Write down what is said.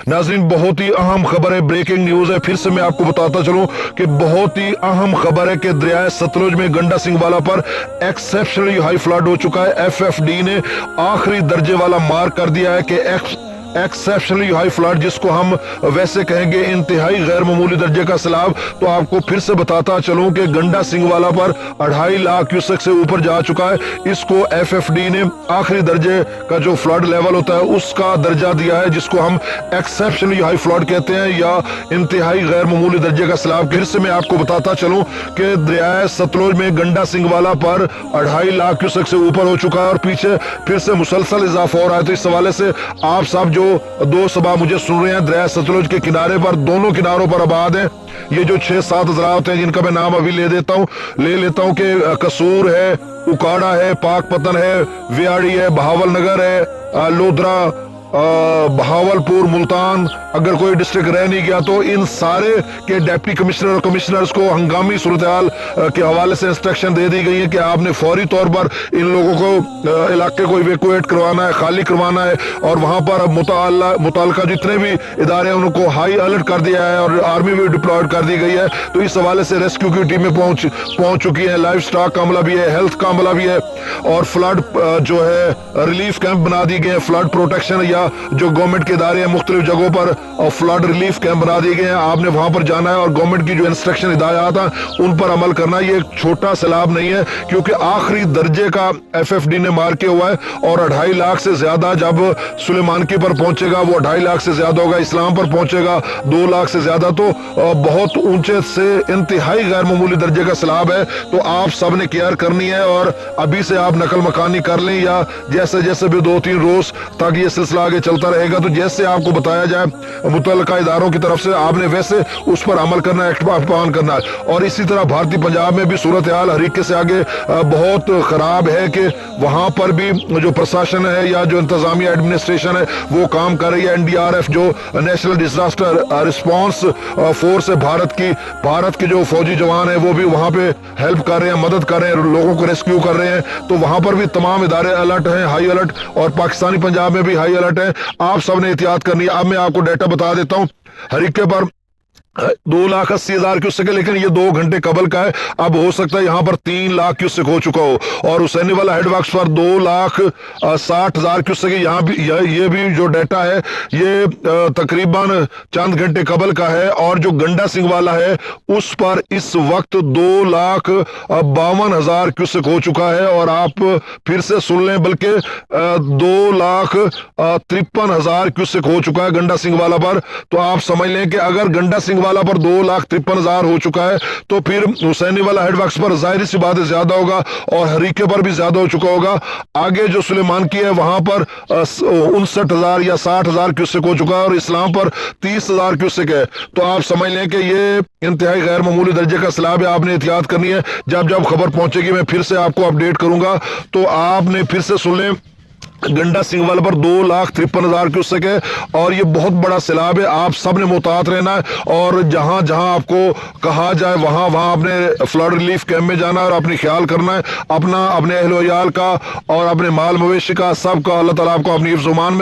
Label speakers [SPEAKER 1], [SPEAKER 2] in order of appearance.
[SPEAKER 1] नाज़रीन, बहुत ही अहम खबर है, ब्रेकिंग न्यूज है। फिर से मैं आपको बताता चलूं कि बहुत ही अहम खबर है कि दरिया सतलुज में गंडा सिंहवाला पर एक्सेप्शनली हाई फ्लड हो चुका है। एफएफडी ने आखिरी दर्जे वाला मार्क कर दिया है कि एक्सेप्शनली हाई फ्लड, जिसको हम वैसे कहेंगे इंतहाई गैर मामूली दर्जे का सैलाब। तो आपको फिर से बताता चलूं कि गंडा सिंहवाला पर 2.5 लाख क्यूसेक से ऊपर जा चुका है। इसको एफएफडी ने आखिरी दर्जे का जो फ्लड लेवल होता है उसका दर्जा दिया है, जिसको हम एक्सेप्शनली हाई फ्लड कहते हैं या इंतहाई गैर मामूली दर्जे का सैलाब। फिर से मैं आपको बताता चलूं कि दरिया सतलुज में गंडा सिंहवाला पर 2.5 लाख क्यूसेक से ऊपर हो चुका है और पीछे फिर से मुसलसल इजाफा हो रहा है। तो इस हवाले से आप सब जो दोस्त सभा मुझे सुन रहे हैं, दरिया सतलुज के किनारे पर, दोनों किनारों पर आबाद है, ये जो 6-7 हज़रात हैं जिनका मैं नाम अभी ले लेता हूँ कि कसूर है, उकाड़ा है, पाकपतन है, वियाड़ी है, बहावल नगर है, लोधरा, बहावलपुर, मुल्तान, अगर कोई डिस्ट्रिक्ट रह नहीं गया तो इन सारे के डिप्टी कमिश्नर और कमिश्नर्स को हंगामी सूरत हाल के हवाले से इंस्ट्रक्शन दे दी गई है कि आपने फौरी तौर पर इन लोगों को इलाके को इवैक्यूएट करवाना है, खाली करवाना है। और वहां पर मुताल्लिका जितने भी इदारे हैं उनको हाई अलर्ट कर दिया है और आर्मी भी डिप्लॉयड कर दी गई है। तो इस हवाले से रेस्क्यू की टीमें पहुंच चुकी है, लाइफ स्टॉक का अमला भी है, हेल्थ का अमला भी है और फ्लड जो है रिलीफ कैंप बना दिए गए, फ्लड प्रोटेक्शन या जो गवर्नमेंट के इदारे हैं मुख्तलिफ जगहों पर और फ्लड रिलीफ कैंप बना दिए गए हैं। आपने वहां पर जाना है और गवर्नमेंट की जो इंस्ट्रक्शन हिदायत है उन पर अमल करना है। ये एक छोटा सैलाब नहीं है, क्योंकि आखिरी दर्जे का एफएफडी ने मार के हुआ है और 2.5 लाख से ज्यादा जब सुलेमानकी पर पहुंचेगा वो 2.5 लाख से ज्यादा होगा, इस्लाम पर पहुंचेगा 2 लाख से ज्यादा। तो बहुत ऊंचे से इंतहाई गैर मामूली दर्जे का सैलाब है। तो आप सब ने केयर करनी है और अभी से आप नकल मकानी कर लें या जैसे जैसे भी 2-3 रोज तक ये सिलसिला आगे चलता रहेगा तो जैसे आपको बताया जाए मुतल्लिका इदारों की तरफ से आपने वैसे उस पर अमल करना है, एक्ट पालन करना है। और इसी तरह भारतीय पंजाब में भी सूरत हाल हरीके से आगे बहुत खराब है कि वहां पर भी जो प्रशासन है या जो इंतजामिया एडमिनिस्ट्रेशन है वो काम कर रही है। एनडीआरएफ जो नेशनल डिजास्टर रिस्पांस फोर्स है भारत के जो फौजी जवान है वो भी वहां पे हेल्प कर रहे हैं, मदद कर रहे हैं, लोगों को रेस्क्यू कर रहे हैं। तो वहां पर भी तमाम इदारे अलर्ट हैं, हाई अलर्ट, और पाकिस्तानी पंजाब में भी हाई अलर्ट है। आप सब ने एहतियात करनी है। अब मैं आपको डेटा बता देता हूं, हरीके पर 2,80,000 क्यूसेक है, लेकिन ये 2 घंटे कबल का है। अब हो सकता है यहाँ पर 3 लाख क्यूसेक हो चुका हो और हुसैनी वाला हेडवर्क्स पर 2,60,000 क्यूसेक है। यहाँ भी ये भी जो डेटा है ये तकरीबन चंद घंटे कबल का है। और जो गंडा सिंह वाला है उस पर इस वक्त 2,52,000 क्यूसेक हो चुका है। और आप फिर से सुन लें, बल्कि 2,53,000 क्यूसेक हो चुका है गंडा सिंह वाला पर। तो आप समझ लें कि अगर गंडा सिंह वाला पर 2,53,000 हो चुका है तो फिर हुसैनी वाला हेडवर्क्स पर जाहिर सी बात है ज्यादा होगा और हरीके पर भी ज्यादा हो चुका होगा। आगे जो सुलेमान की है वहां पर 59,000 या 60,000 क्यूसेक हो चुका है और इस्लाम पर 30,000 क्यूसेक है। तो आप समझ लें कि ये इंतहाई गैर मामूली दर्जे का सैलाब है। आपने एहतियात करनी है। जब जब खबर पहुंचेगी मैं फिर से आपको अपडेट करूंगा। तो आपने फिर से सुन लें, गंडा सिंह वाला पर 2,53,000 क्यूसेक है और ये बहुत बड़ा सैलाब है। आप सब ने मुहतात रहना है और जहां जहां आपको कहा जाए वहां आपने फ्लड रिलीफ कैंप में जाना है और अपनी ख्याल करना है अपना, अपने अहल वयाल का और अपने माल मवेशी का, सबका। अल्लाह ताला आपको अपनी हिफ्ज़-ओ-मान में